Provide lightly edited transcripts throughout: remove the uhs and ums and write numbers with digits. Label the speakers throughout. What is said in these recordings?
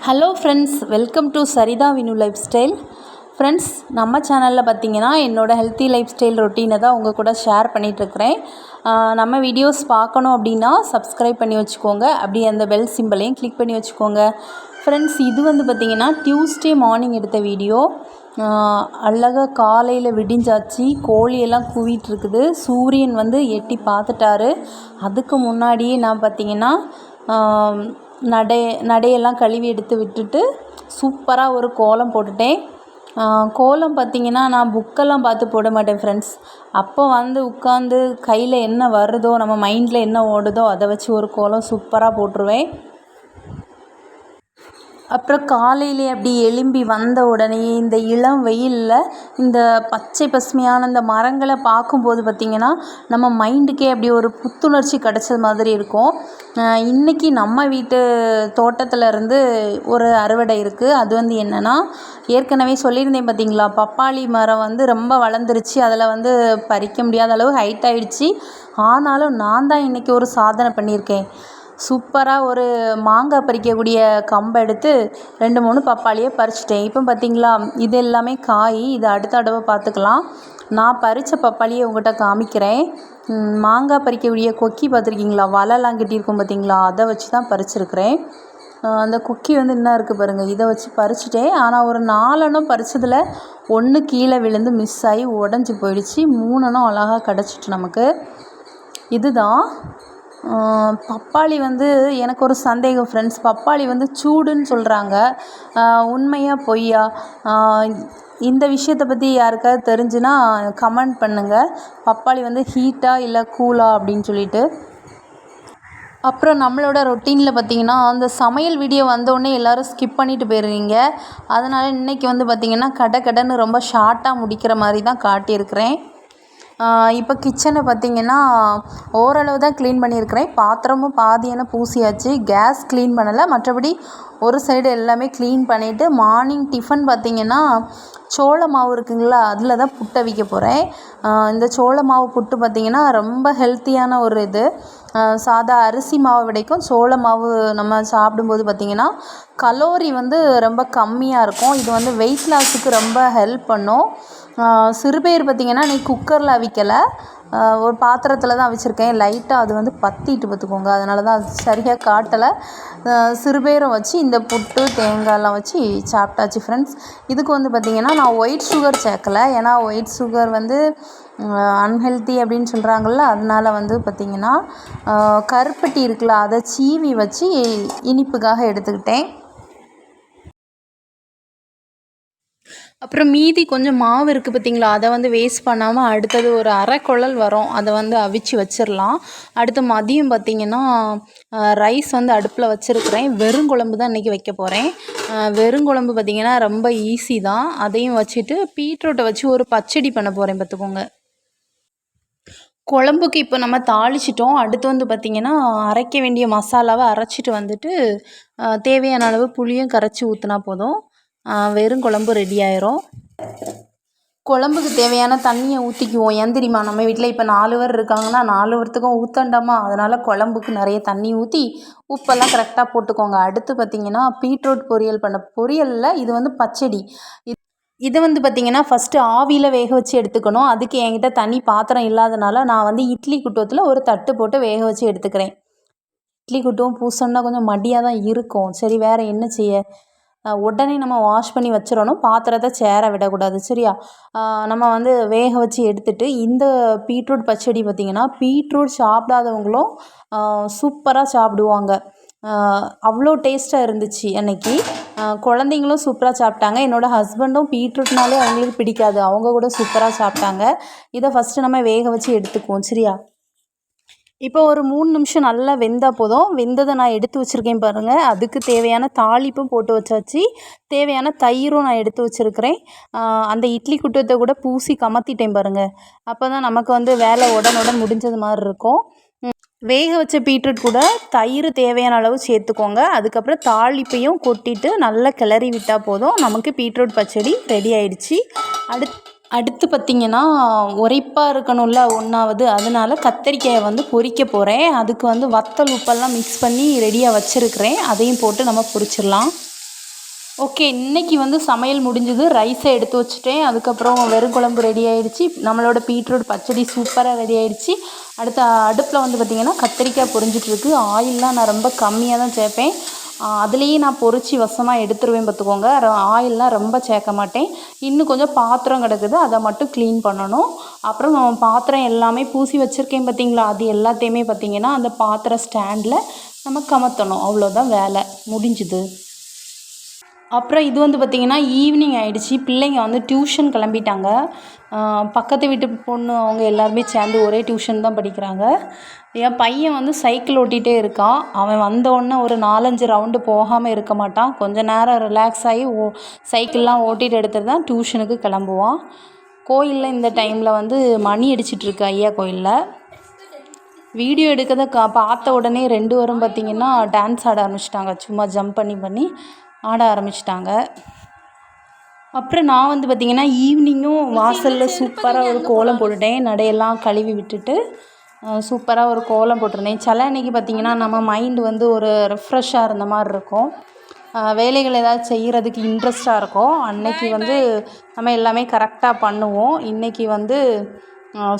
Speaker 1: Hello friends, welcome to Saritha Vinu lifestyle. Friends, நம்ம சேனலில் பார்த்தீங்கன்னா என்னோடய ஹெல்த்தி லைஃப் ஸ்டைல் ரொட்டீனை தான் உங்கள் கூட ஷேர் பண்ணிகிட்ருக்கிறேன். நம்ம வீடியோஸ் பார்க்கணும் அப்படின்னா சப்ஸ்கிரைப் பண்ணி வச்சுக்கோங்க. அப்படியே அந்த பெல் சிம்பிளையும் கிளிக் பண்ணி வச்சுக்கோங்க. ஃப்ரெண்ட்ஸ், இது பார்த்திங்கன்னா டியூஸ்டே மார்னிங் எடுத்த வீடியோ. அழகாக காலையில் விடிஞ்சாச்சு, கோழியெல்லாம் கூவிட்டுருக்குது. சூரியன் எட்டி பார்த்துட்டாரு. அதுக்கு முன்னாடியே நான் பார்த்திங்கன்னா நடையெல்லாம் கழுவி எடுத்து விட்டுட்டு சூப்பராக ஒரு கோலம் போட்டுட்டேன். கோலம் பார்த்திங்கன்னா நான் புக்கெல்லாம் பார்த்து போட மாட்டேன் ஃப்ரெண்ட்ஸ். அப்போ உட்காந்து கையில் என்ன வருதோ, நம்ம மைண்டில் என்ன ஓடுதோ அதை வச்சு ஒரு கோலம் சூப்பராக போட்டுருவேன். அப்புறம் காலையிலே அப்படி எழும்பி வந்த உடனே இந்த இளம் வெயிலில் இந்த பச்சை பசுமையான இந்த மரங்களை பார்க்கும்போது பார்த்திங்கன்னா நம்ம மைண்டுக்கே அப்படி ஒரு புத்துணர்ச்சி கிடச்சது மாதிரி இருக்கும். இன்றைக்கி நம்ம வீட்டு தோட்டத்தில் இருந்து ஒரு அறுவடை இருக்குது. அது என்னென்னா, ஏற்கனவே சொல்லியிருந்தேன் பார்த்திங்களா, பப்பாளி மரம் ரொம்ப வளர்ந்துருச்சு. அதில் பறிக்க முடியாத அளவு ஹைட் ஆகிடுச்சு. ஆனாலும் நான் தான் இன்றைக்கி ஒரு சாதனை பண்ணியிருக்கேன். சூப்பராக ஒரு மாங்காய் பறிக்கக்கூடிய கம்பை எடுத்து 2-3 பப்பாளியை பறிச்சிட்டேன். இப்போ பார்த்திங்களா, இது எல்லாமே காய். இது அடுத்த தடவை பார்த்துக்கலாம். நான் பறித்த பப்பாளியை உங்கள்கிட்ட காமிக்கிறேன். மாங்காய் பறிக்கக்கூடிய கொக்கி பார்த்துருக்கீங்களா, வலைலாம் கட்டியிருக்கும் பார்த்திங்களா, அதை வச்சு தான் பறிச்சிருக்கிறேன். அந்த கொக்கி இன்னும் இருக்குது பாருங்கள். இதை வச்சு பறிச்சிட்டேன். ஆனால் ஒரு 4 அணம் பறித்ததில் 1 கீழே விழுந்து மிஸ் ஆகி உடஞ்சி போயிடுச்சு. 3 அணம் அழகாக கிடச்சிட்டு நமக்கு. இதுதான் பப்பாளி. எனக்கு ஒரு சந்தேகம் ஃப்ரெண்ட்ஸ். பப்பாளி சூடுன்னு சொல்கிறாங்க. உண்மையா பொய்யா? இந்த விஷயத்தை பற்றி யாருக்காவது தெரிஞ்சுன்னா கமெண்ட் பண்ணுங்கள். பப்பாளி ஹீட்டாக இல்லை கூலா அப்படின்னு சொல்லிட்டு. அப்புறம் நம்மளோட ரொட்டீனில் பார்த்திங்கன்னா அந்த சமையல் வீடியோ வந்தோடனே எல்லோரும் ஸ்கிப் பண்ணிவிட்டு போயிடுவீங்க. அதனால் இன்றைக்கி பார்த்திங்கன்னா கடன்னு ரொம்ப ஷார்ட்டாக முடிக்கிற மாதிரி தான் காட்டியிருக்கிறேன். இப்போ கிச்சனை பார்த்திங்கன்னா ஓரளவு தான் க்ளீன் பண்ணியிருக்கிறேன். பாத்திரமும் பாதியான பூசியாச்சு. கேஸ் க்ளீன் பண்ணலை. மற்றபடி ஒரு சைடு எல்லாமே க்ளீன் பண்ணிவிட்டு மார்னிங் டிஃபன் பார்த்திங்கன்னா சோள மாவு இருக்குங்களா, அதில் தான் புட்டு அவிக்க போகிறேன். இந்த சோள மாவு புட்டு பார்த்திங்கன்னா ரொம்ப ஹெல்த்தியான ஒரு இது. சாதா அரிசி மாவை விடைக்கும் சோள மாவு நம்ம சாப்பிடும்போது பார்த்திங்கன்னா கலோரி ரொம்ப கம்மியாக இருக்கும். இது வெயிட் லாஸுக்கு ரொம்ப ஹெல்ப் பண்ணும். சிறுபயிறு பார்த்திங்கன்னா இன்றைக்கி குக்கரில் அவிக்கலை, ஒரு பாத்திரத்தில் தான் அவிச்சிருக்கேன். லைட்டாக அது பற்றிட்டு பார்த்துக்கோங்க. அதனால தான் அது சரியாக காட்டலை. சிறுபயிரும் வச்சு இந்த புட்டு தேங்காயெல்லாம் வச்சு சாப்பிட்டாச்சு ஃப்ரெண்ட்ஸ். இதுக்கு பார்த்திங்கன்னா நான் ஒயிட் சுகர் சேர்க்கலை. ஏன்னா ஒயிட் சுகர் அன்ஹெல்த்தி அப்படின்னு சொல்கிறாங்கள்ல. அதனால் பார்த்திங்கன்னா கருப்பட்டி இருக்குல்ல, அதை சீவி வச்சு இனிப்புக்காக எடுத்துக்கிட்டேன். அப்புறம் மீதி கொஞ்சம் மாவு இருக்குது பார்த்திங்களா, அதை வேஸ்ட் பண்ணாமல் அடுத்தது ஒரு அரை குழல் வரும். அதை அவிச்சு வச்சிடலாம். அடுத்து மதியம் பார்த்திங்கன்னா ரைஸ் அடுப்பில் வச்சுருக்கிறேன். வெறுங்குழம்பு தான் இன்றைக்கி வைக்க போகிறேன். வெறுங்குழம்பு பார்த்திங்கன்னா ரொம்ப ஈஸி தான். அதையும் வச்சுட்டு பீட்ரூட்டை வச்சு ஒரு பச்சடி பண்ண போகிறேன் பார்த்துக்கோங்க. குழம்புக்கு இப்போ நம்ம தாளிச்சிட்டோம். அடுத்து பார்த்திங்கன்னா அரைக்க வேண்டிய மசாலாவை அரைச்சிட்டு தேவையான அளவு புளியும் கரைச்சி ஊற்றினா போதும். வெறும் குழம்பு ரெடி ஆயிரும். குழம்புக்கு தேவையான தண்ணியை ஊற்றிக்குவோம். ஏன் தெரியுமா, நம்ம வீட்டில் இப்போ 4 பேர் இருக்காங்கன்னா 4 பேர்த்துக்கும் ஊற்றண்டாமா. அதனால் குழம்புக்கு நிறைய தண்ணி ஊற்றி உப்பெல்லாம் கரெக்டாக போட்டுக்கோங்க. அடுத்து பார்த்திங்கன்னா பீட்ரூட் பொரியலில் இது பச்சடி. இது பார்த்திங்கன்னா ஃபஸ்ட்டு ஆவியில் வேக வச்சு எடுத்துக்கணும். அதுக்கு என்கிட்ட தனி பாத்திரம் இல்லாதனால நான் இட்லி குட்டத்தில் ஒரு தட்டு போட்டு வேக வச்சு எடுத்துக்கிறேன். இட்லி குட்டவும் பூசணுன்னா கொஞ்சம் மடியாக தான் இருக்கும். சரி, வேறு என்ன செய்ய. உடனே நம்ம வாஷ் பண்ணி வச்சிடணும். பாத்திரத்தை சேர விடக்கூடாது. சரியா, நம்ம வேக வச்சு எடுத்துகிட்டு இந்த பீட்ரூட் பச்சடி பார்த்திங்கன்னா பீட்ரூட் சாப்பிடாதவங்களும் சூப்பராக சாப்பிடுவாங்க. அவ்வளோ டேஸ்ட்டாக இருந்துச்சு அன்றைக்கி. குழந்தைங்களும் சூப்பராக சாப்பிட்டாங்க. என்னோடய ஹஸ்பண்டும் பீட்ரூட்னாலே அவங்களுக்கு பிடிக்காது, அவங்க கூட சூப்பராக சாப்பிட்டாங்க. இதை ஃபஸ்ட்டு நம்ம வேக வச்சு எடுத்துக்குவோம். சரியா, இப்போ ஒரு 3 நிமிஷம் நல்லா வெந்தால் போதும். வெந்ததை நான் எடுத்து வச்சுருக்கேன் பாருங்கள். அதுக்கு தேவையான தாளிப்பும் போட்டு வச்சாச்சு. தேவையான தயிரும் நான் எடுத்து வச்சுருக்கிறேன். அந்த இட்லி குட்டத்தை கூட பூசி கமத்திட்டேன் பாருங்கள். அப்போ தான் நமக்கு வேலை உடனுடன் முடிஞ்சது மாதிரி இருக்கும். வேக வச்ச பீட்ரூட் கூட தயிர் தேவையான அளவு சேர்த்துக்கோங்க. அதுக்கப்புறம் தாளிப்பையும் கொட்டிட்டு நல்லா கிளறி விட்டால் போதும். நமக்கு பீட்ரூட் பச்சடி ரெடி ஆயிடுச்சு. அடுத்து பார்த்திங்கன்னா உரைப்பாக இருக்கணும்ல ஒன்றாவது, அதனால கத்தரிக்காயை பொரிக்க போகிறேன். அதுக்கு வத்தல் உப்பெல்லாம் மிக்ஸ் பண்ணி ரெடியாக வச்சுருக்கிறேன். அதையும் போட்டு நம்ம பொரிச்சிடலாம். ஓகே, இன்றைக்கி வந்து சமையல் முடிஞ்சுது. ரைஸை எடுத்து வச்சுட்டேன். அதுக்கப்புறம் வெறும் குழம்பு ரெடி ஆகிடுச்சி. நம்மளோட பீட்ரூட் பச்சடி சூப்பராக ரெடி ஆகிடுச்சி. அடுத்த அடுப்பில் வந்து பார்த்திங்கன்னா கத்திரிக்காய் பொரிஞ்சிட்ருக்கு. ஆயிலெலாம் நான் ரொம்ப கம்மியாக தான் சேர்ப்பேன். அதுலேயே நான் பொரித்து வசமாக எடுத்துருவேன் பார்த்துக்கோங்க. ஆயிலெலாம் ரொம்ப சேர்க்க மாட்டேன். இன்னும் கொஞ்சம் பாத்திரம் கிடக்குது, அதை மட்டும் க்ளீன் பண்ணணும். அப்புறம் பாத்திரம் எல்லாமே பூசி வச்சுருக்கேன் பார்த்திங்களா, அது எல்லாத்தையுமே பார்த்திங்கன்னா அந்த பாத்திர ஸ்டாண்டில் நம்ம கமத்தணும். அவ்வளோதான், வேலை முடிஞ்சுது. அப்புறம் இது வந்து பார்த்திங்கன்னா ஈவினிங் ஆகிடுச்சி. பிள்ளைங்க வந்து டியூஷன் கிளம்பிட்டாங்க. பக்கத்து வீட்டு பொண்ணு அவங்க எல்லாருமே சேர்ந்து ஒரே டியூஷன் தான் படிக்கிறாங்க. என் பையன் வந்து சைக்கிள் ஓட்டிகிட்டே இருக்கான். அவன் வந்தோடனே ஒரு 4-5 ரவுண்டு போகாமல் இருக்க மாட்டான். கொஞ்சம் நேரம் ரிலாக்ஸ் ஆகி சைக்கிள்லாம் ஓட்டிகிட்டு எடுத்துகிட்டு தான் டியூஷனுக்கு கிளம்புவான். கோயிலில் இந்த டைமில் வந்து மணி அடிச்சிட்ருக்கு, ஐயா கோயிலில். வீடியோ எடுக்கிறத பார்த்த உடனே 2 பேரும் பார்த்திங்கன்னா டான்ஸ் ஆட ஆரம்பிச்சிட்டாங்க. சும்மா ஜம்ப் பண்ணி ஆட ஆரம்பிச்சிட்டாங்க. அப்புறம் நான் வந்து பார்த்திங்கன்னா ஈவினிங்கும் வாசலில் சூப்பராக ஒரு கோலம் போட்டுட்டேன். நடையெல்லாம் கழுவி விட்டுட்டு சூப்பராக ஒரு கோலம் போட்டிருந்தேன். சில அன்றைக்கி பார்த்திங்கன்னா நம்ம மைண்டு வந்து ஒரு ரெஃப்ரெஷ்ஷாக இருந்த மாதிரி இருக்கும். வேலைகள் ஏதாவது செய்கிறதுக்கு இன்ட்ரெஸ்ட்டாக இருக்கும். அன்னைக்கு வந்து நம்ம எல்லாமே கரெக்டாக பண்ணுவோம். இன்றைக்கி வந்து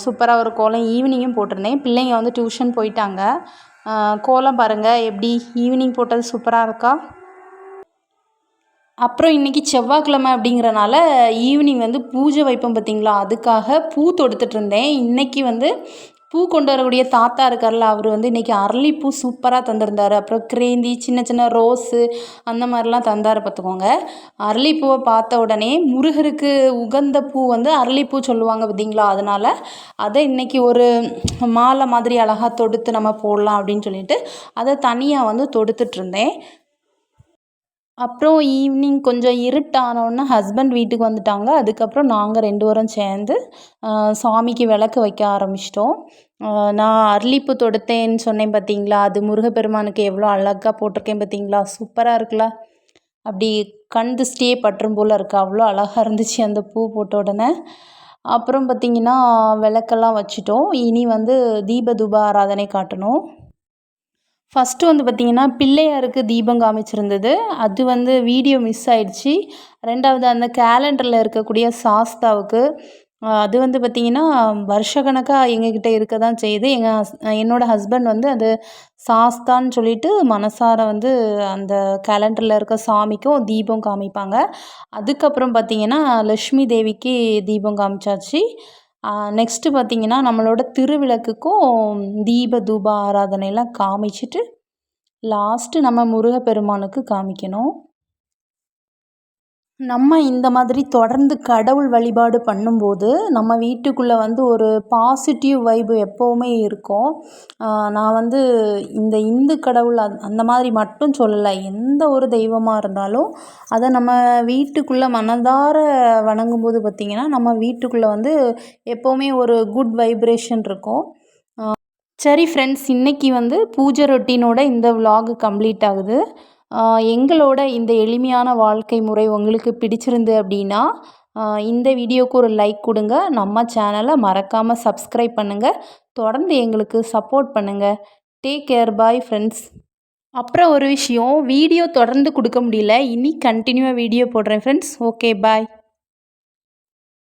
Speaker 1: சூப்பராக ஒரு கோலம் ஈவினிங்கும் போட்டிருந்தேன். பிள்ளைங்க வந்து டியூஷன் போயிட்டாங்க. கோலம் பாருங்கள் எப்படி ஈவினிங் போட்டது சூப்பராக இருக்கா. அப்புறம் இன்றைக்கி செவ்வாய்க்கிழமை அப்படிங்கிறனால ஈவினிங் வந்து பூஜை வைப்போம் பார்த்திங்களா, அதுக்காக பூ தொடுத்துட்ருந்தேன். இன்றைக்கி வந்து பூ கொண்டு வரக்கூடிய தாத்தா இருக்கார்ல, அவர் வந்து இன்றைக்கி அரளிப்பூ சூப்பராக தந்திருந்தார். அப்புறம் கிரேந்தி, சின்ன சின்ன ரோஸு அந்த மாதிரிலாம் தந்தார் பார்த்துக்கோங்க. அரளிப்பூவை பார்த்த உடனே முருகருக்கு உகந்த பூ வந்து அரளிப்பூ சொல்லுவாங்க பார்த்திங்களா, அதனால் அதை இன்றைக்கி ஒரு மாலை மாதிரி அழகாக தொடுத்து நம்ம போடலாம் அப்படின்னு சொல்லிட்டு அதை தனியாக வந்து தொடுத்துட்ருந்தேன். அப்புறம் ஈவினிங் கொஞ்சம் இருட்டானோடனே ஹஸ்பண்ட் வீட்டுக்கு வந்துட்டாங்க. அதுக்கப்புறம் நாங்கள் 2 பேரும் சேர்ந்து சாமிக்கு விளக்கு வைக்க ஆரம்பிச்சிட்டோம். நான் அரளிப்பூ தொடுத்தேன்னு சொன்னேன் பார்த்தீங்களா, அது முருகப்பெருமானுக்கு எவ்வளோ அழகாக போட்டிருக்கேன் பார்த்தீங்களா, சூப்பராக இருக்குல்ல. அப்படி கண் திருஷ்டியே பற்றும் போல் இருக்குது, அவ்வளோ அழகாக இருந்துச்சு அந்த பூ போட்ட உடனே. அப்புறம் பார்த்திங்கன்னா விளக்கெல்லாம் வச்சுட்டோம். இனி வந்து தீப தூப ஆராதனை காட்டணும். ஃபஸ்ட்டு வந்து பார்த்திங்கன்னா பிள்ளையாருக்கு தீபம் காமிச்சிருந்தது. அது வந்து வீடியோ மிஸ் ஆகிடுச்சி. 2வது அந்த கேலண்டரில் இருக்கக்கூடிய சாஸ்தாவுக்கு அது வந்து பார்த்திங்கன்னா வருஷக்கணக்காக எங்கக்கிட்ட இருக்க தான் செய்யுது. என்னோடய ஹஸ்பண்ட் வந்து அது சாஸ்தான்னு சொல்லிட்டு மனசார வந்து அந்த கேலண்டரில் இருக்க சாமிக்கும் தீபம் காமிப்பாங்க. அதுக்கப்புறம் பார்த்திங்கன்னா லக்ஷ்மி தேவிக்கு தீபம் காமிச்சாச்சு. நெக்ஸ்ட்டு பார்த்திங்கன்னா நம்மளோட திருவிளக்குக்கும் தீப தூப ஆராதனைலாம் காமிச்சிட்டு லாஸ்ட்டு நம்ம முருகப்பெருமானுக்கு காமிக்கணும். நம்ம இந்த மாதிரி தொடர்ந்து கடவுள் வழிபாடு பண்ணும்போது நம்ம வீட்டுக்குள்ளே வந்து ஒரு பாசிட்டிவ் வைப்பு எப்போவுமே இருக்கும். நான் வந்து இந்த இந்து கடவுள் அந்த மாதிரி மட்டும் சொல்லலை. எந்த ஒரு தெய்வமாக இருந்தாலும் அதை நம்ம வீட்டுக்குள்ளே மனதார வணங்கும்போது பார்த்திங்கன்னா நம்ம வீட்டுக்குள்ளே வந்து எப்போவுமே ஒரு குட் வைப்ரேஷன் இருக்கும். சரி ஃப்ரெண்ட்ஸ், இன்றைக்கி வந்து பூஜை ரொட்டீனோட இந்த விலாக் கம்ப்ளீட் ஆகுது. எங்களோட இந்த எளிமையான வாழ்க்கை முறை உங்களுக்கு பிடிச்சிருந்து அப்படின்னா இந்த வீடியோவுக்கு ஒரு லைக் கொடுங்க. நம்ம சேனலை மறக்காமல் சப்ஸ்கிரைப் பண்ணுங்கள். தொடர்ந்து எங்களுக்கு சப்போர்ட் பண்ணுங்கள். Take care, bye friends. அப்புறம் ஒரு விஷயம், வீடியோ தொடர்ந்து கொடுக்க முடியல, இனி கண்டினியூவாக வீடியோ போடுறேன் ஃப்ரெண்ட்ஸ். ஓகே, பாய்.